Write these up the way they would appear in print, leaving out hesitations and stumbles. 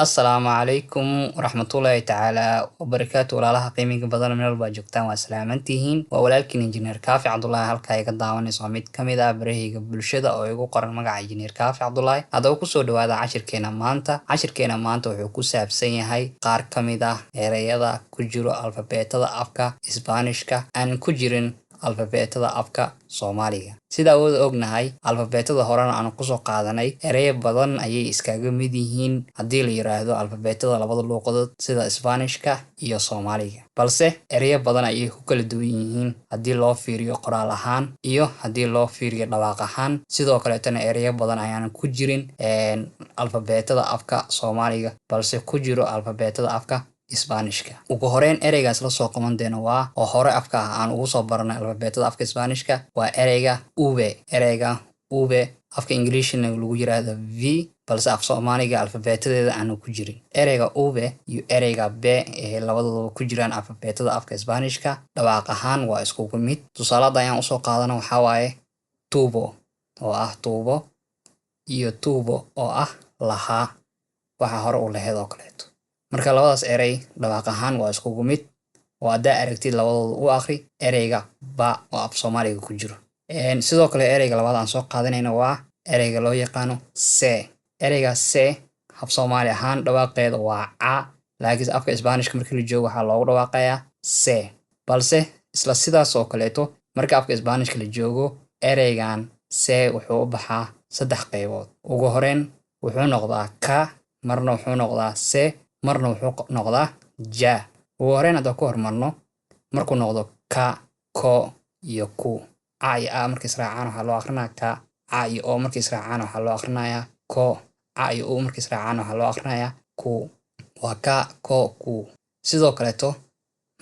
السلام عليكم ورحمة الله تعالى وبركاته ولا qiimiga badan meel baa joogtaan waa salaamantihiin waa walaalkiin injineer Kaafi Cabdullaahi halka ay ka daawanayso mid ka mid ah barahayga bulshada oo igu qoran magaca injineer Kaafi Cabdullaahi hadaba ku soo dhawaada cashirkeena maanta wuxuu ku saabsan yahay qaar ka mid ah ereyada ku jiro alfabeetada afka Isbaanishka aan ku jirin alfabeetada afka Soomaaliga sida wada ognahay alfabeetada horena aan ku soo qaadanay ereyo badan ayay iskaga mid yihiin haddii la yiraahdo alfabeetada labada luuqadood sida Isbaanishka iyo Soomaaliga balse ereyo badan ayay ku kala duwan yihiin haddii loo fiiriyo qoraal ahaan iyo haddii loo fiiriyo dhawaaq ahaan sidoo kale tan ereyo badan ayaan ku jirin alfabeetada afka Soomaaliga balse ku jiro alfabeetada afka Isbaanishka ugu horeyn ereygaas la soo qaban waa oo hore afka aan ugu soo baranay alfabeetada afka Isbaanishka waa ereyga ube afka Englishna lagu yiraahdo v balse af Soomaaliga alfabeetadeeda aan ku jirin ereyga ube iyo ereyga b ee labadooda ku jiraan alfabeetada afka Isbaanishka dhawaaq ahaan waa isku mid tusaale ayaan u soo qaadana waxa waaye tubo oo ah tubo iyo tubo oo ah laha waxa hore u lahayd oo kaleeto marka labadaas erey dhawaaq ahaan waa isku mid oo aad aragtid labadooda u akhri ereyga ba oo af Soomaaliga ku jiro sidoo kale ereyga labaad aan soo qaadanayna waa ereyga loo yaqaano se ereyga se af Soomaali ahaan dhawaaqeeda waa a laakiin afka Isbaanishka markii la joogo waxa loogu dhawaaqayaa se balse isla sidaas oo kaleeto marka afka Isbaanishka la joogo ereygan se wuxuu u baxaa saddex qaybood ugu horeyn wuxuu noqdaa ka marna wuxuu noqdaa se marna wuxuu noqdaa ja ugu horeyn hadda ku hormarno markuu noqdo ka ko iyo ku a iyo a markii israacaan waxa loo akhrinayaa ka a iyo o markii israacaan waxa loo akhrinayaa ko a iyo u markii israacaan waxa loo akhrinayaa ku waa ka ko ku sidoo kaleeto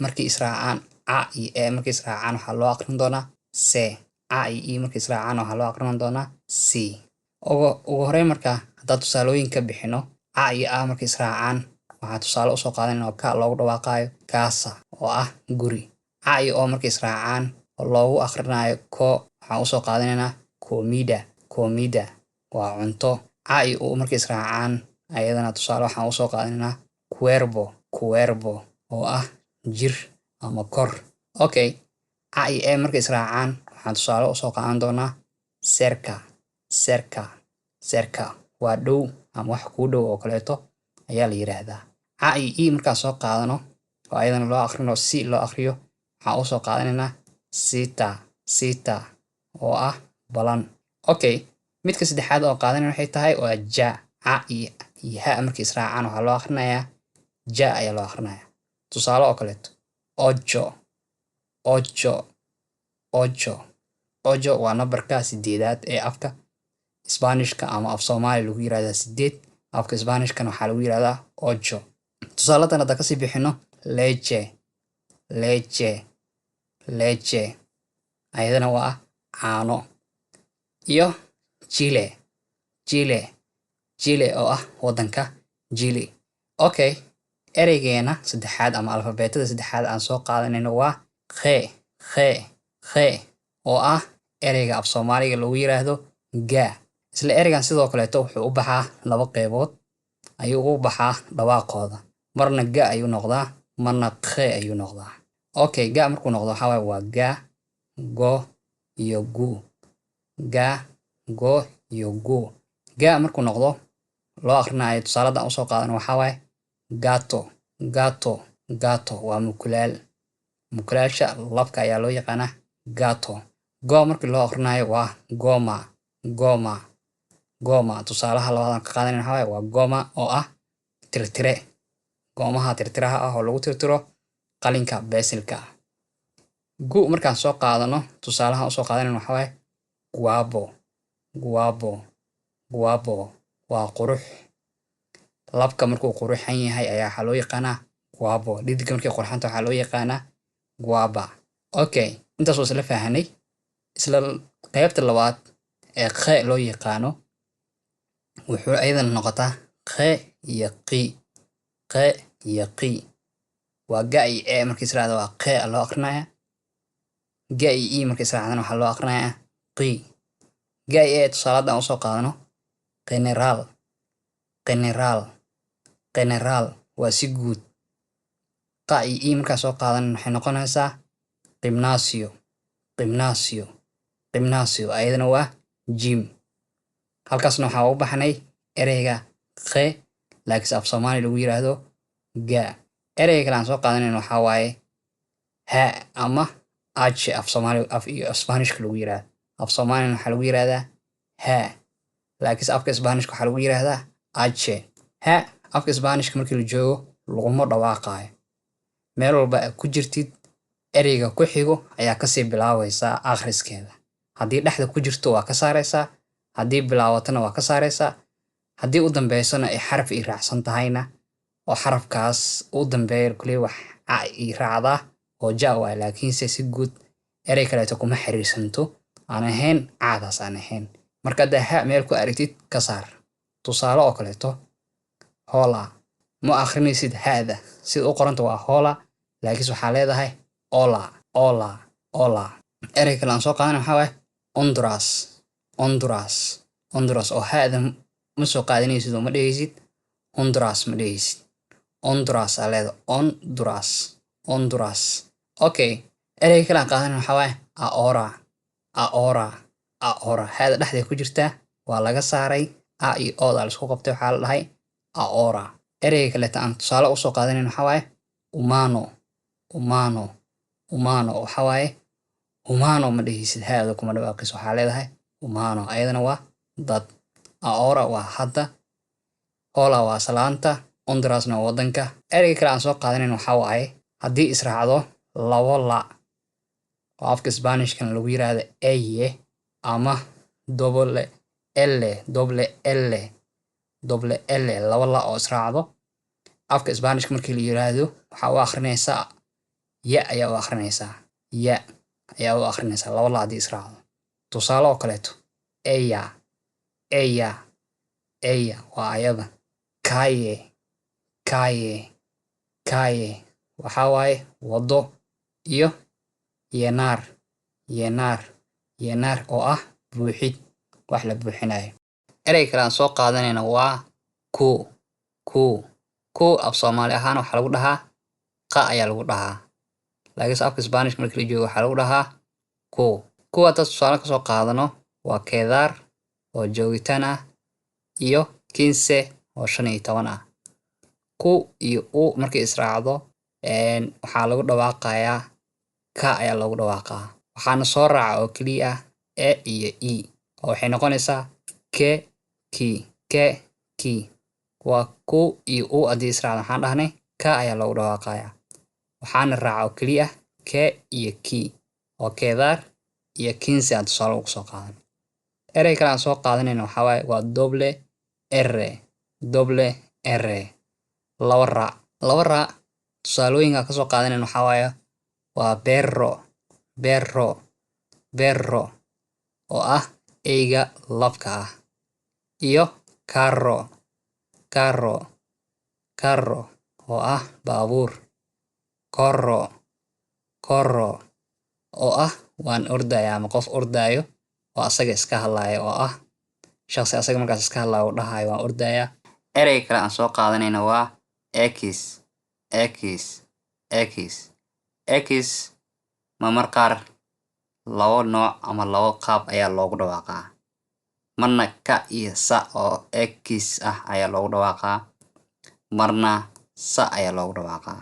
markii israacaan a iyo e markii israacaan waxa loo akhrin doonaa se a iyo e markii israacaan waxa loo akhrin doonaa si ugu horeyn marka hadda tusaalooyin ka bixino a iyo a markii israacaan waxaa tusaale u soo qaadanayna ka loogu dhawaaqayo kaasa oo ah guri a iyo o markii israacaan loogu akhrinayo ko waxaan u soo qaadanaynaa comida waa cunto a iyo u markii israacaan ayadana tusaale waxaan u soo qaadanaynaa cuervo oo ah jir ama kor okay a iyo e markii israacaan waxaan tusaale u soo qaadan doonaa cerca waa dhow ama wax ku dhow oo kaleeto ayaa la yiraahdaa a iyo e markaan soo qaadano oo ayadana loo akhrino si loo akhriyo waxaan u soo qaadanaynaa sita oo ah balan okay midka saddexaad oo qaadanayna waxay tahay waa ja a iyo ha markii israacaan waxa loo akhrinayaa ja ayaa loo akhrinayaa tusaale oo kaleeto ojo waa nambarka sideedaad ee afka Isbaanishka ama af Soomaali lagu yiraahdaa sideed afka Isbaanishkana waxaa lagu yiraahdaa ojo tusaaladan hadda kasii bixino leche ayadana waa caano iyo Chile oo ah wadanka Chile okay ereygeena saddexaad ama alfabeetada saddexaad aan soo qaadanayno waa khe oo ah ereyga af Soomaaliga lagu yiraahdo ga isla ereygan sidoo kaleeto wuxuu u baxaa laba qaybood ayuu u baxaa dhawaaqooda marna ga ayuu noqdaa marna khe ayuu noqdaa okay ga markuu noqdo waxa waa ga go iyo gu ga markuu noqdo loo akhrinayo tusaaladan u soo qaadan waxa waaye gato waa mukulaasha labka ayaa loo yaqaanaa gato go markii loo akhrinayo waa goma tusaalaha labaad ka qaadanayna waxa waaye waa goma oo ah tirtire goomaha tirtiraha ah oo lagu tirtiro qalinka beesilka gu markaan soo qaadano tusaalaha u soo qaadanayna waxa waaye guabo waa qurux labka markuu quruxan yahay ayaa waxa loo yaqaanaa guabo dhididka markii qurxanta waxa loo yaqaanaa guaba okay intaas oo isla fahanay isla qaybta labaad ee khe loo yaqaano wuxuu aydan noqotaa khe iyo qi waa ga iyo e markii israacdo waa khe loo akhrinayaa ga iyo e markii israacdana waxa loo akhrinayaa qi ga iyo e tusaaladan u soo qaadano general General waa si guud. qa iyo i markaa soo qaadan waxay noqonaysaa gimnasio. gimnasio gimnasio ayadana waa gym. halkaasna waxaa u baxnay ereyga qe laakiin af Soomaali lagu yiraahdo ga. ereyga kale aan soo qaadanayno waxaa waaye ha ama ache af Soomaali af Isbaanishka lagu yiraahdo. af Soomaalina waxaa lagu yiraahdaa ha, laakiin afka Isbaanishka waxaa lagu yiraahdaa ache. ha afka Isbaanishka markii la joogo laguma dhawaaqayo. meel walba aad ku jirtid ereyga ku xigo ayaa kasii bilaawaysaa akhriskeeda. haddii dhexda ku jirto waa ka saaraysaa, haddii bilaawatana waa ka saaraysaa, haddii u dambeysana ay xaraf i raacsan tahayna oo xarafkaas u dambeeyo kuley wax i raacdaa oo ja waay, laakiinse si guud erey kaleeto kuma xiriirsanto aan ahayn caadaas aan ahayn. marka haddaa ha meel ku aragtid ka saar. tusaale oo kaleeto hola ma akhrinaysid haada sida u qoranta waa hola, laakiin waxaa leedahay ola ola ola. erey kale aan soo qaadanay waxaa waaye Honduras. Honduras Honduras oo haada ma soo qaadanaysid oo ma dhehaysid Honduras ma dhehaysid. Honduras aa leedahay Honduras Honduras. okay erey kale aan qaadanay waxaa waaye ahora. ahora ahora haada dhexdeeda ku jirtaa waa laga saaray a iyo oda la isku qabtay waxaa la dhahay ahora. ereyga kaleeta aan tusaale usoo qaadanayn waxaa waaye humano. humano humano waxaa waaye humano ma dhehaysid haada kuma dhawaaqayso waxaa leedahay humano ayadana waa dad. ahora waa hadda, hola waa salaanta, Hondurasna waa wadanka. ereyga kale aan soo qaadanayn waxaa waaye haddii israacdo labo la oo afka Isbaanishkana lagu yiraahdo eye ama doble elle laba la oo israacdo afka Isbaanishka markii la yiraahdo waxaa u akhrinaysaa ya ayaa u akhrinaysaa ya ayaa u akhrinaysaa laba la haddii israacdo. tusaale oo kaleeto ella waa ayada. calle waxaa waaye wado iyo yenar oo ah buuxid wax la buuxinayo. ereyga kale aan soo qaadanayna waa ku af Soomaali ahaan waxaa lagu dhahaa qa ayaa lagu dhahaa, laakiin afka Isbaanishka markii la joogo waxaa lagu dhahaa ku hadda tusaale kasoo qaadano waa keedar oo joogitaan ah iyo 15 oo 15 ah. ku iyo u markay israacdo waxaa lagu dhawaaqayaa ka ayaa lagu dhawaaqaa, waxaana soo raaca oo keliya e iyo i oo waxay noqonaysaa ki. waa ku iyo u haddii israacdo waxaan dhahnay ka ayaa lagu dhawaaqayaa, waxaana raaca oo keliya ke iyo ki oo keedar iyo 15 aan tusaale ugu soo qaadan. erey kale aan soo qaadanayna waxaa waaye waa doble r laba ra tusaalooyinka kasoo qaadanayna waxaa waaye waa berro oo ah eyga labka ah iyo carro oo ah baabuur. corro oo ah waan ordaya ama qof ordaayo oo asaga iska hadlaayo oo ah shaqsi asaga markaas iska hadlaayo oo dhahayo waan ordaya. ereyga kale aan soo qaadanayna waa x mamar qaar labo nooc ama labo qaab ayaa loogu dhawaaqaa. marna ka iyo sa oo x ah ayaa loogu dhawaaqaa, marna sa ayaa loogu dhawaaqaa.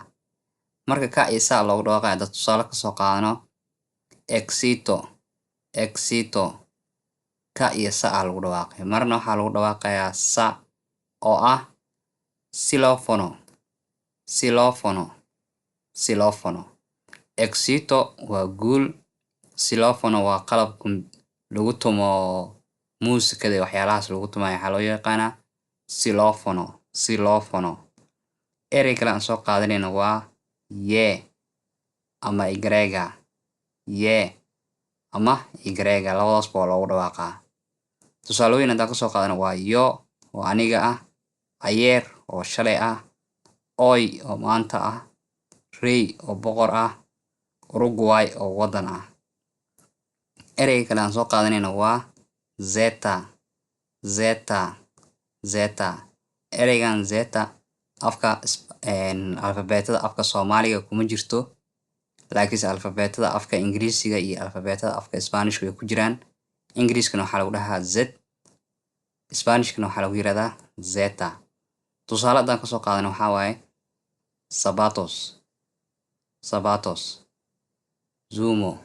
marka ka iyo sa loogu dhawaaqaa dad tusaale kasoo qaadano exito ka iyo sa aa lagu dhawaaqay, marna waxaa lagu dhawaaqayaa sa oo ah silofono. exito waa guul, silofono waa qalabka lagu tumo muusikada iyo waxyaalahaas lagu tumayo waxaa loo yaqaanaa silofono. erey kale aan soo qaadanayna waa ye ama igrega labadaasba waa loogu dhawaaqaa. tusaalooyin haddaan kasoo qaadana waa yo oo aniga ah, ayer oo shalay ah, oy oo maanta ah, rey oo boqor ah, Uruguay oo wadan ah. ereyga kale aan soo qaadanayna waa zeta. ereygan zeta afka alfabeetada afka Soomaaliga kuma jirto, laakiinse alfabeetada afka Ingiriisiga iyo alfabeetada afka Isbaanishka way ku jiraan. Ingiriiskana waxaa lagu dhahaa Z, Isbaanishkana waxaa lagu yiraahdaa Zeta. Tusaale haddaan kasoo qaadano waxaa waaye zapatos, zapatos, zumo,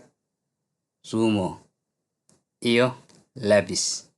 zumo iyo labis.